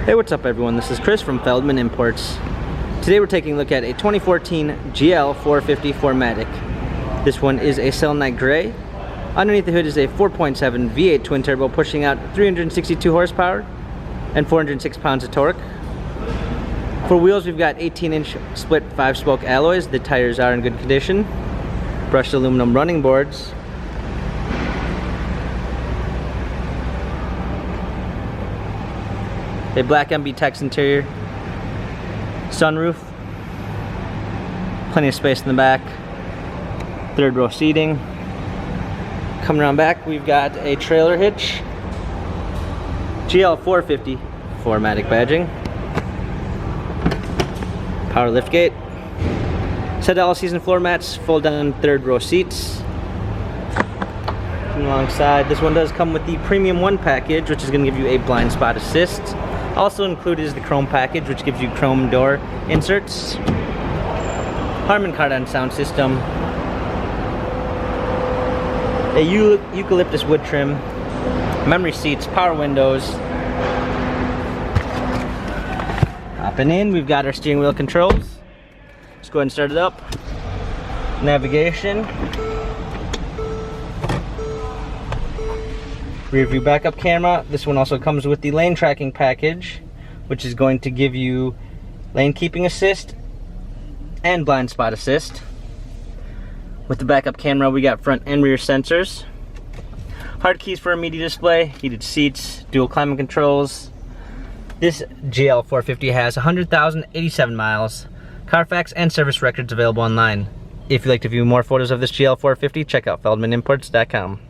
Hey, what's up everyone? This is Chris from Feldmann Imports. Today we're taking a look at a 2014 GL 450 4MATIC. This one is a selenite gray. Underneath the hood is a 4.7 V8 twin turbo pushing out 362 horsepower and 406 pounds of torque. For wheels, we've got 18-inch split 5-spoke alloys. The tires are in good condition. Brushed aluminum running boards. A black MB Tex interior, sunroof, plenty of space in the back, third row seating. Coming around back, we've got a trailer hitch, GL 450 4MATIC badging, power liftgate, set all season floor mats, fold down third row seats. Alongside, this one does come with the Premium 1 package, which is going to give you a blind spot assist. Also included is the chrome package, which gives you chrome door inserts, Harman Kardon sound system, a eucalyptus wood trim, memory seats, power windows. Hopping in, we've got our steering wheel controls. Let's go ahead and start it up. Navigation. Rear view backup camera. This one also comes with the lane tracking package, which is going to give you lane keeping assist and blind spot assist. With the backup camera, we got front and rear sensors, hard keys for a media display, heated seats, dual climate controls. This GL 450 has 100,087 miles, Carfax and service records available online. If you'd like to view more photos of this GL 450, check out feldmanimports.com.